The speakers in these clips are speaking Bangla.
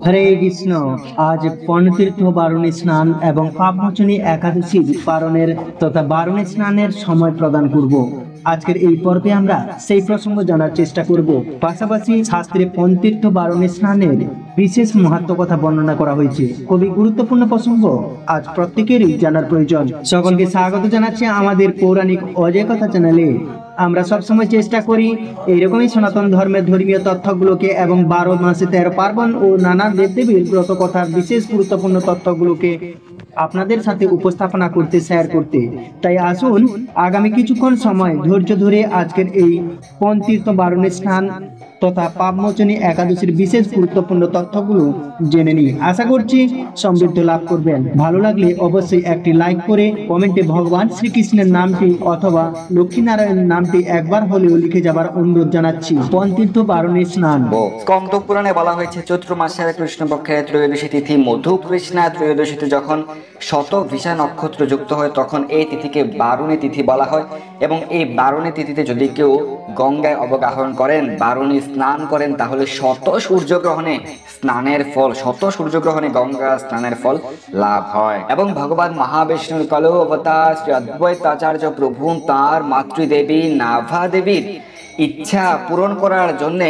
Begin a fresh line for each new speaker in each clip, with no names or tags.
হরে কৃষ্ণ। আজ পণতীর্থ বারুণী স্নান এবং পাপমোচনী একাদশীর পারণের তথা বারুণী স্নানের সময় প্রদান করব। আজকের এই পর্বে আমরা সেই প্রসঙ্গ জানার চেষ্টা করব। পাশাপাশি শাস্ত্রে পণতীর্থ বারুণী স্নানের বিশেষ মাহাত্ম্য কথা বর্ণনা করা হয়েছে। খুবই গুরুত্বপূর্ণ প্রসঙ্গ, আজ প্রত্যেকেরই জানার প্রয়োজন। সকলকে স্বাগত জানাচ্ছি আমাদের পৌরাণিক অজয় কথা চ্যানেলে। আমরা সবসময় চেষ্টা করি এইরকমই সনাতন ধর্মের ধর্মীয় তথ্যগুলোকে এবং 12 মাসে 13 পার্বণ ও নানা দেবদেবীর ব্রত কথার বিশেষ গুরুত্বপূর্ণ তথ্যগুলোকে আপনাদের সাথে উপস্থাপনা করতে, শেয়ার করতে। তাই আসুন আগামী কিছুক্ষণ সময় ধৈর্য ধরে আজকের এই পণতীর্থ বারুণী স্নান তথা পাপমোচনী একাদশীর বিশেষ গুরুত্বপূর্ণ তথ্যগুলো জেনে নিই। আশা করছি সমৃদ্ধ লাভ করবেন। ভালো লাগলে অবশ্যই একটি লাইক করে কমেন্টে ভগবান শ্রীকৃষ্ণের নামটি অথবা লক্ষ্মীনারায়ণের নামটি একবার হলেও লিখে যাবার অনুরোধ জানাচ্ছি। পণতীর্থ বারুণী স্নান।
স্কন্দ পুরাণে বলা হয়েছে চৈত্র মাসের কৃষ্ণপক্ষের ত্রয়োদশী তিথি মধু কৃষ্ণা ত্রয়োদশীতে যখন শতভিষা নক্ষত্র যুক্ত হয় তখন এই তিথিকে বারুণী তিথি বলা হয়। এবং এই বারুণী তিথিতে যদি কেউ গঙ্গায় অবগাহন করেন, বারুণী স্নান করেন, তাহলে শত সূর্যগ্রহণে স্নানের ফল, শত সূর্যগ্রহণে গঙ্গা স্নানের ফল লাভ হয়। এবং ভগবান মহাবিষ্ণুর কলো অবতার শ্রী অদ্বৈতাচার্য প্রভু তার মাতৃদেবী নাভা দেবীর ইচ্ছা পূরণ করার জন্য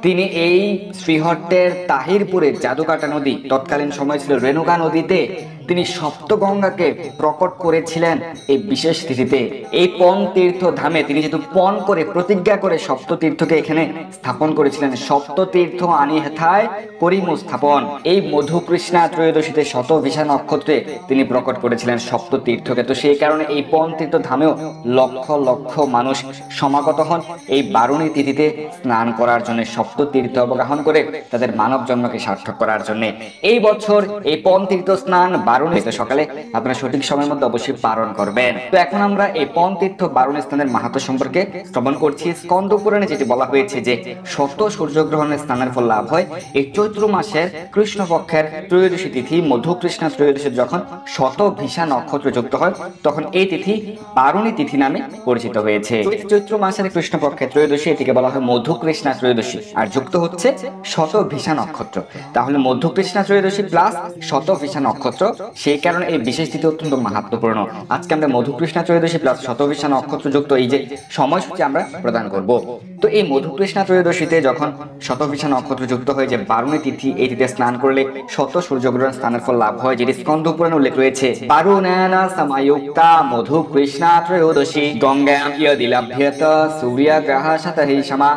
তিনি এই শ্রীহট্টের তাহিরপুরের জাদুকাটা নদী, তৎকালীন সময় ছিল রেণুকা নদীতে, তিনি সপ্তগঙ্গাকে প্রকট করেছিলেন এই বিশেষ তিথিতে। এই পণ তীর্থ ধামে তিনি যেহেতু পণ করে প্রতিজ্ঞা করে সপ্ততীর্থকে এখানে স্থাপন করেছিলেন, সপ্ততীর্থ আনি হেথায় করিমু স্থাপন। এই মধু কৃষ্ণা ত্রয়োদশীতে শতভিষা নক্ষত্রে তিনি প্রকট করেছিলেন সপ্ততীর্থকে। তো সেই কারণে এই পণ তীর্থ ধামেও লক্ষ লক্ষ মানুষ সমাগত হন এই বারুণী তিথিতে স্নান করার জন্য, সপ্ততীর্থ অবগাহন করে তাদের মানব জন্মকে সার্থক করার জন্য। এই বছর এই পণ তীর্থ স্নান বারুণী সকালে আপনারা সঠিক সময়ের মধ্যে অবশ্যই পালন করবেন। তো এখন আমরা এই পণ তীর্থ বারুণী স্নানের মাহাত্ম্য সম্পর্কে শ্রবণ করছি। স্কন্দ পুরাণে যেটি বলা হয়েছে যে শত সূর্যগ্রহণের স্নানের ফল লাভ হয় এই চৈত্র মাসের কৃষ্ণপক্ষের ত্রয়োদশী তিথি মধু কৃষ্ণা ত্রয়োদশী যখন শতভিষা নক্ষত্র যুক্ত হয় তখন এই তিথি বারুণী তিথি নামে পরিচিত হয়েছে। চৈত্র মাসের কৃষ্ণপক্ষের ত্রয়োদশী এটিকে বলা হয় মধু কৃষ্ণা ত্রয়োদশী, আর যুক্ত হচ্ছে শতভিষা নক্ষত্র। তাহলে মধু কৃষ্ণা ত্রয়োদশী প্লাস শতভিষা নক্ষত্র, সেই কারণে এই বিশেষ তিথি অত্যন্ত মাহাত্ম্যপূর্ণ। আজকে আমরা মধু কৃষ্ণা ত্রয়োদশী প্লাস শতভিষা নক্ষত্র যুক্ত এই যে সময়সূচি আমরা প্রদান করব। তো এই মধু কৃষ্ণা ত্রয়োদশীতে যখন শতভিষা নক্ষত্র যুক্ত হয়ে যে বারুণী তিথি, এই তিথিতে স্নান করলে শত সূর্যগ্রহণ স্নানের ফল লাভ হয়, যেটি স্কন্দ পুরাণে উল্লেখ রয়েছে। বারুণেনা সমায়ুক্তা মধু কৃষ্ণা ত্রয়োদশী গঙ্গায়াম ইয়দিলাভ্যেত সূর্যগ্রহ শতহি সমা।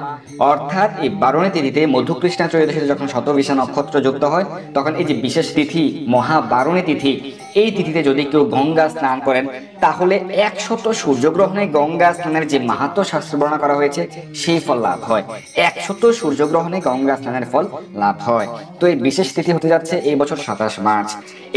অর্থাৎ এই বারুণী তিথিতে মধু কৃষ্ণা ত্রয়োদশীতে যখন শতভিষা নক্ষত্র যুক্ত হয় তখন এই যে বিশেষ তিথি মহা বারুণী তিথি, এই তিথিতে যদি কেউ গঙ্গা স্নান করেন তাহলে 100 সূর্যগ্রহণে গঙ্গা স্নানের যে মাহাত্ম্য শাস্ত্র বর্ণনা করা হয়েছে সেই ফল লাভ হয়। 100 সূর্যগ্রহণে গঙ্গা স্নানের ফল লাভ হয়। তো এই বিশেষ তিথি হতে যাচ্ছে এই বছর 27 মার্চ।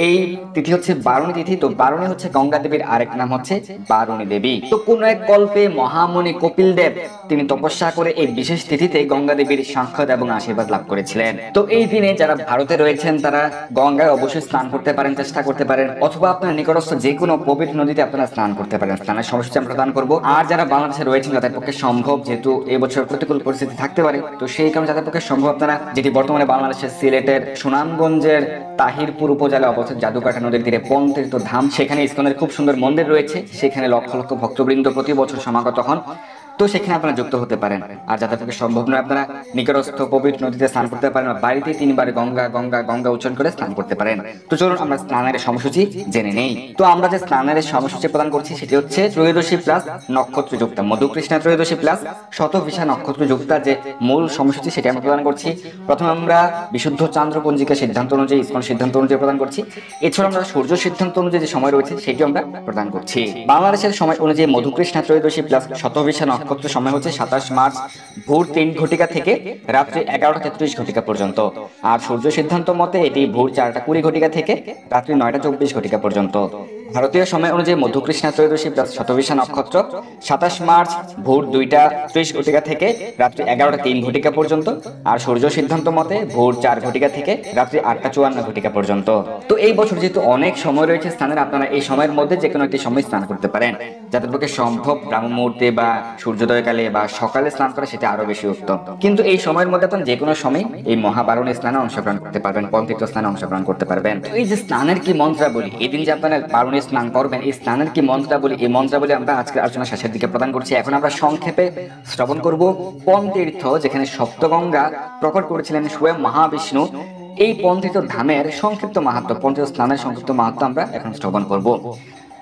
এই তিথি হচ্ছে বারুণী তিথি। তো বারুণী হচ্ছে গঙ্গা দেবীর আরেক নাম হচ্ছে বারুণী দেবী। তো কোন এক কল্পে মহামুনি কপিল দেব তিনি তপস্যা করে এই বিশেষ তিথিতে গঙ্গা দেবীর সাক্ষাৎ এবং আশীর্বাদ লাভ করেছিলেন। তো এই দিনে যারা ভারতে রয়েছেন তারা গঙ্গায় অবশ্যই স্নান করতে পারেন, চেষ্টা করতে পারেন, অথবা আপনার নিকটস্থ যে কোনো পবিত্র নদীতে আপনারা স্নান করতে পারেন। স্নানের সময়সূচি আমরা প্রদান করবো। আর যারা বাংলাদেশে রয়েছেন তাদের পক্ষে সম্ভব, যেহেতু এবছর প্রতিকূল পরিস্থিতি থাকতে পারে, তো সেই কারণে যাদের পক্ষে সম্ভব আপনারা, যেটি বর্তমানে বাংলাদেশের সিলেটের সুনামগঞ্জের তাহিরপুর উপজেলায় অবস্থিত জাদুকাটা নদীর তীরে পণ তীর্থ ধাম, সেখানে ইসকনের খুব সুন্দর মন্দির রয়েছে, সেখানে লক্ষ লক্ষ ভক্তবৃন্দ প্রতি বছর সমাগত হন। তো সেখানে আপনারা যুক্ত হতে পারেন। আর যাদের পক্ষে সম্ভব নয় আপনারা নিকটস্থ পবিত্র নদীতে স্নান করতে পারেন, বাড়িতে 3 বার গঙ্গা গঙ্গা গঙ্গা উচ্চারণ করে স্নান করতে পারেন। তো চলুন আমরা স্নানের সময়সূচি জেনে নেই। তো আমরা যে স্নানের সময়সূচি প্রদান করছি সেটি হচ্ছে ত্রয়োদশী প্লাস নক্ষত্র যুক্ত মধু কৃষ্ণা ত্রয়োদশী প্লাস শতভিষা নক্ষত্র যুক্ত যে মূল সময়সূচি সেটি আমরা প্রদান করছি। প্রথমে আমরা বিশুদ্ধ চান্দ্র পঞ্জিকা সিদ্ধান্ত অনুযায়ী, ইসকন সিদ্ধান্ত অনুযায়ী প্রদান করছি। এছাড়া আমরা সূর্য সিদ্ধান্ত অনুযায়ী যে সময় রয়েছে সেটি আমরা প্রদান করছি। বাংলাদেশের সময় অনুযায়ী মধু কৃষ্ণা ত্রয়োদশী প্লাস শতভিষা নক্ষত্র সময় হচ্ছে 27 মার্চ ভোর 3 ঘটিকা থেকে রাত্রি 11:33 ঘটিকা পর্যন্ত। আর সূর্য সিদ্ধান্ত মতে এটি ভোর 4:20 ঘটিকা থেকে রাত্রি 9:24 ঘটিকা পর্যন্ত। ভারতীয় সময় অনুযায়ী মধুকৃষ্ণা ত্রয়োদশী প্লাস শতভিষা নক্ষত্র 27 মার্চ ভোর 2:30 থেকে রাত্রি 11:03 পর্যন্ত, আর সূর্য সিদ্ধান্ত মতে ভোর 4 থেকে রাত্রি 8:54 পর্যন্ত। তো এই বছর যেহেতু অনেক সময় রয়েছে স্নানের, আপনারা এই সময়ের মধ্যে যে কোনো একটি সময় স্নান করতে পারেন। যাদের পক্ষে সম্ভব ব্রাহ্ম মুহূর্তে বা সূর্যোদয়কালে বা সকালে স্নান করা সেটা আরো বেশি উত্তম। কিন্তু এই সময়ের মধ্যে আপনারা যে কোনো সময় এই মহাবারণী স্নানে অংশগ্রহণ করতে পারবেন, পঞ্চতীর্থ স্নানে অংশগ্রহণ করতে পারবেন। তো এই যে স্নানের কি মন্ত্রাবলী, এই দিন যে আপনারা বারণী স্নান করবেন, এই স্নানের কি মন্ত্রাবলী, এই মন্ত্রাবলী আমরা আজকের আলোচনা শেষের দিকে প্রদান করছি। এখন আমরা সংক্ষেপে শ্রবণ করব পঞ্চতীর্থ, যেখানে সপ্তগঙ্গা প্রকট করেছিলেন স্বয়ং মহাবিষ্ণু। এই পঞ্চতীর্থ ধামের সংক্ষিপ্ত মাহাত্ম্য, পঞ্চতীর্থ স্নানের সংক্ষিপ্ত মাহাত্ম্য আমরা এখন শ্রবণ করব।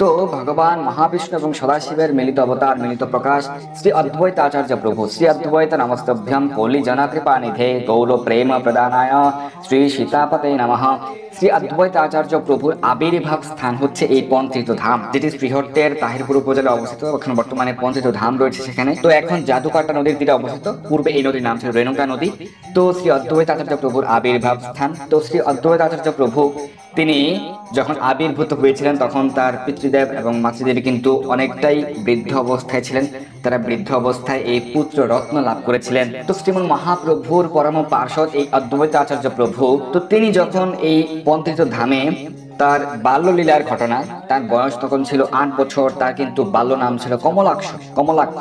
তো ভগবান মহাবিষ্ণু এবং সদাশিবের মিলিত অবতার, মিলিত প্রকাশ শ্রী অদ্বৈত আচার্য প্রভু শ্রী অদ্বৈত নমস্তভ্যম কলি জন কৃপা নিধে গৌর প্রেম প্রদানায় শ্রী সীতাপতে নমঃ। শ্রী অদ্বৈত আচার্য প্রভুর আবির্ভাব স্থান হচ্ছে এই পঞ্চতীর্থ ধাম, যেটি শ্রীহট্টের তাহিরপুর উপজেলায় অবস্থিত। এখন বর্তমানে পঞ্চতীর্থ ধাম রয়েছে সেখানে। তো এখন জাদুকাটা নদীর তীরে অবস্থিত। পূর্বে এই নদীর নাম ছিল রেণুকা নদী। তো শ্রী অদ্বৈত আচার্য প্রভুর আবির্ভাব স্থান। তো শ্রী অদ্বৈত আচার্য প্রভু তিনি যখন আবির্ভূত হয়েছিলেন তখন তার পিতৃদেব এবং মাতৃদেবী কিন্তু অনেকটাই বৃদ্ধ অবস্থায় ছিলেন। তারা বৃদ্ধ অবস্থায় এই পুত্র রত্ন লাভ করেছিলেন। তো শ্রীমন মহাপ্রভুর পরম পার্ষদ এই অদ্বৈত আচার্য প্রভু, তো তিনি যখন এই পঞ্চতীর্থ ধামে তার বাল্যলীলার ঘটনা, তার বয়স তখন ছিল 8 বছর, তার কিন্তু বাল্য নাম ছিল কমলাক্ষ।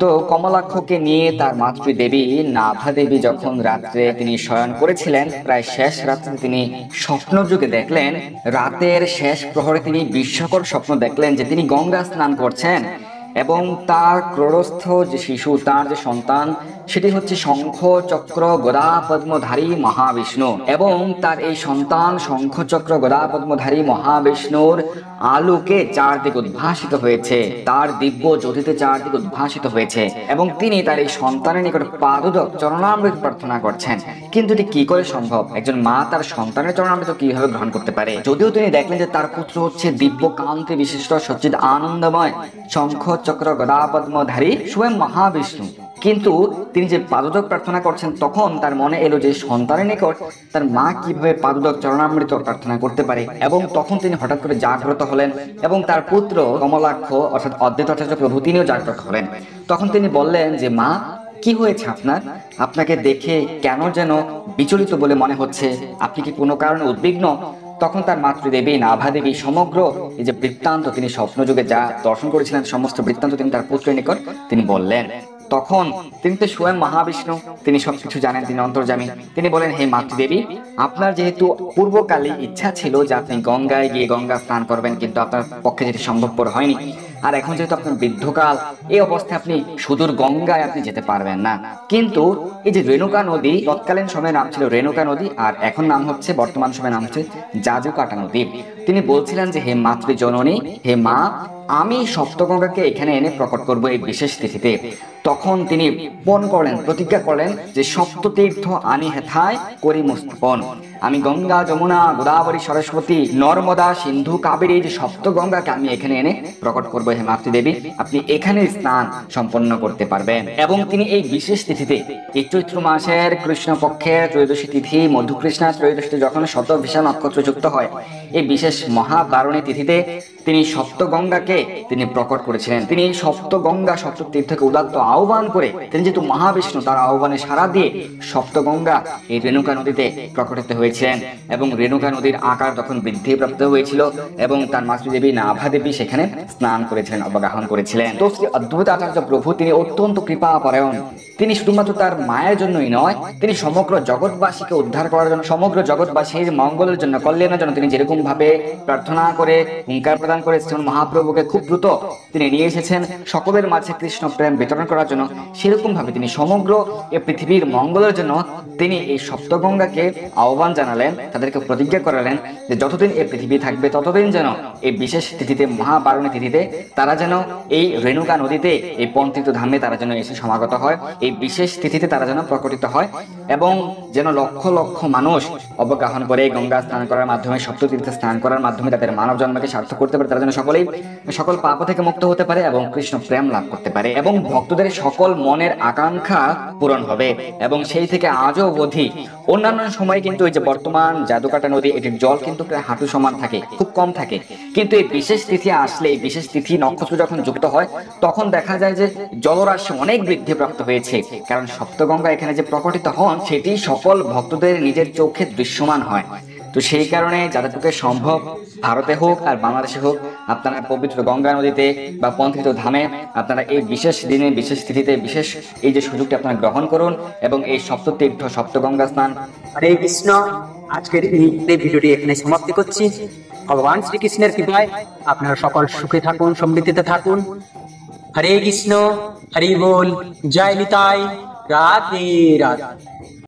তো কমলাক্ষকে নিয়ে তার মাতৃদেবী নাভা দেবী যখন রাত্রে তিনি শয়ন করেছিলেন, প্রায় শেষ রাত্রে তিনি স্বপ্ন যুগে দেখলেন, রাতের শেষ প্রহরে তিনি বিস্ময়কর স্বপ্ন দেখলেন যে তিনি গঙ্গা স্নান করছেন এবং তার ক্রোড়স্থ যে শিশু, তার যে সন্তান, সেটি হচ্ছে শঙ্খ চক্র গদা পদ্মধারী মহাবিষ্ণু। এবং তার এই সন্তান শঙ্খ চক্র গদা পদ্মধারী মহাবিষ্ণুর আলোকে চারদিকে উদ্ভাসিত হয়েছে, তার দিব্য জ্যোতিতে চারদিকে উদ্ভাসিত হয়েছে। এবং তিনি তার এই সন্তানের নিকট পাদুদক চরণামৃত প্রার্থনা করছেন। কিন্তু এটি কি করে সম্ভব? একজন মা তার সন্তানের চরণামৃত কিভাবে গ্রহণ করতে পারে? যদিও তিনি দেখলেন যে তার পুত্র হচ্ছে দিব্য কান্তি বিশিষ্ট সচ্চিদ আনন্দময় শঙ্খ চক্র গদা পদ্মধারী স্বয়ং মহাবিষ্ণু, কিন্তু তিনি যে পাদুদক প্রার্থনা করছেন, তখন তার মনে এলো যে সন্তানের নিকট তার মা কিভাবে পাদুদক চরণামৃত প্রার্থনা করতে পারে। এবং তখন তিনি হঠাৎ করে জাগ্রত হলেন এবং তার পুত্র কমলাক্ষ অর্থাৎ অদ্বৈত আচার্য প্রভু তিনিও জাগ্রত হলেন। তখন তিনি বললেন যে মা, কি হয়েছে আপনার? আপনাকে দেখে কেন যেন বিচলিত বলে মনে হচ্ছে, আপনি কি কোনো কারণে উদ্বিগ্ন? তখন তার মাতৃদেবী নাভা দেবী সমগ্র এই যে বৃত্তান্ত তিনি স্বপ্নযুগে যা দর্শন করেছিলেন, সমস্ত বৃত্তান্ত তিনি তার পুত্রের নিকট তিনি বললেন। তখন তিনি তো স্বয়ং মহাবিষ্ণু, তিনি সবকিছু জানেন, তিনি অন্তর্যামী। তিনি বলেন, হে মাতৃদেবী, আপনার যেহেতু পূর্বকালে ইচ্ছা ছিল যে আপনি গঙ্গায় গিয়ে গঙ্গা স্নান করবেন, কিন্তু আপনার পক্ষে যেটি সম্ভবপর হয়নি, আর এখন যেহেতু আপনার বৃদ্ধকাল, এই অবস্থায় আপনি সুদূর গঙ্গায় আপনি যেতে পারবেন না। কিন্তু এই যে রেণুকা নদী, তৎকালীন সময়ের নাম ছিল রেণুকা নদী, আর এখন নাম হচ্ছে, বর্তমান সময়ের নাম হচ্ছে জাদুকাটা নদী। তিনি বলছিলেন যে হে মাতৃজননী, হে মা, আমি সপ্তগঙ্গাকে এখানে এনে প্রকট করব এই বিশেষ তিথিতে। তখন তিনি পণ করলেন, প্রতিজ্ঞা করলেন যে সপ্ততীর্থ আনি হেথায় করি মুস্থাপন। আমি গঙ্গা, যমুনা, গোদাবরী, সরস্বতী, নর্মদা, সিন্ধু, কাবেরী, যে সপ্তগঙ্গাকে আমি এখানে এনে প্রকট করবো। হে মাতৃদেবী, আপনি এখানে স্নান সম্পন্ন করতে পারবেন। এবং তিনি এই বিশেষ তিথিতে, এই চৈত্র মাসের কৃষ্ণপক্ষের ত্রয়োদশী তিথি মধুকৃষ্ণা ত্রয়োদশীতে যখন শতভিষা নক্ষত্র যুক্ত হয়, এই বিশেষ মহাবারণী তিথিতে তিনি সপ্তগঙ্গাকে তিনি প্রকট করেছিলেন। তিনি সপ্তগঙ্গা সপ্ততীর্থকে উদাত্ত আহ্বান করে, তিনি যেহেতু মহাবিষ্ণু, তার আহ্বানে সাড়া দিয়ে সপ্তগঙ্গা এই রেণুকা নদীতে প্রকটিত হয়েছিলেন। এবং রেণুকা নদীর আকার তখন বৃদ্ধি প্রাপ্ত হয়েছিল এবং তার মাতৃদেবী নাভা দেবী সেখানে স্নান করেছিলেন, অবগাহন করেছিলেন। তো শ্রী অদ্বৈত আচার্য প্রভু তিনি অত্যন্ত কৃপা পরায়ণ। তিনি শুধুমাত্র তার মায়ের জন্যই নয়, তিনি সমগ্র জগৎবাসীকে উদ্ধার করার জন্য, সমগ্র জগৎবাসীর মঙ্গলের জন্য, কল্যাণের জন্য তিনি যেরকম ভাবে প্রার্থনা করে হুঙ্কার প্রদান করে শ্রীমন মহাপ্রভুকে খুব দ্রুত তিনি নিয়ে এসেছেন সকলের মাঝে কৃষ্ণ প্রেম বিতরণ করার জন্য, সেরকম ভাবে তিনি সমগ্র এই পৃথিবীর মঙ্গলের জন্য তিনি এই সপ্তগঙ্গাকে আহ্বান জানালেন, তাদেরকে প্রতিজ্ঞা করালেন যে যতদিন এই পৃথিবী থাকবে ততদিন যেন এই বিশেষ তিথিতে, মহাবারণী তিথিতে তারা যেন এই রেণুকা নদীতে, এই পঞ্চতীর্থ ধামে তারা যেন এসে সমাগত হয়, এই বিশেষ তিথিতে তারা যেন প্রকটিত হয় এবং যেন লক্ষ লক্ষ মানুষ অবগাহন করে গঙ্গা স্নান করার মাধ্যমে, সপ্ততীর্থে স্নান করার মাধ্যমে তাদের মানব জন্মকে সার্থক করতে পারে। তারা যেন সকলেই সকল পাপ থেকে মুক্ত হতে পারে এবং কৃষ্ণ প্রেম লাভ করতে পারে এবং ভক্তদের সকল মনের আকাঙ্ক্ষা পূরণ হবে। এবং সেই থেকে আজও অবধি অন্যান্য সময় কিন্তু এই যে বর্তমান জাদুকাটা নদী, এটির জল কিন্তু প্রায় হাঁটু সমান থাকে, খুব কম থাকে, কিন্তু এই বিশেষ তিথি আসলে, এই বিশেষ তিথি নক্ষত্র যখন যুক্ত হয় তখন দেখা যায় যে জলরাশি অনেক বৃদ্ধি প্রাপ্ত হয়েছে। কারণ সপ্তগঙ্গা এখানে যে প্রকটিত হন সেটি সকল ভক্তদের নিজের চোখে দৃশ্যমান হয়। তো সেই কারণে যাদের পক্ষে সম্ভব, ভারতে হোক আর বাংলাদেশে হোক, আপনারা পবিত্র গঙ্গা নদীতে বা পন্থিত ধামে আপনারা এই বিশেষ দিনে, বিশেষ তিথিতে, বিশেষ এই যে সুযোগটি আপনারা গ্রহণ করুন এবং এই সপ্ততীর্থ সপ্তগঙ্গা স্নান।
হরে কৃষ্ণ। আজকের এই ভিডিওটি এখানে সমাপ্তি করছি। ভগবান শ্রীকৃষ্ণের কৃপায় আপনারা সকল সুখে থাকুন, সমৃদ্ধিতে থাকুন। হরে কৃষ্ণ, হরি বল, জয় নিতাই, রাধে রাধে।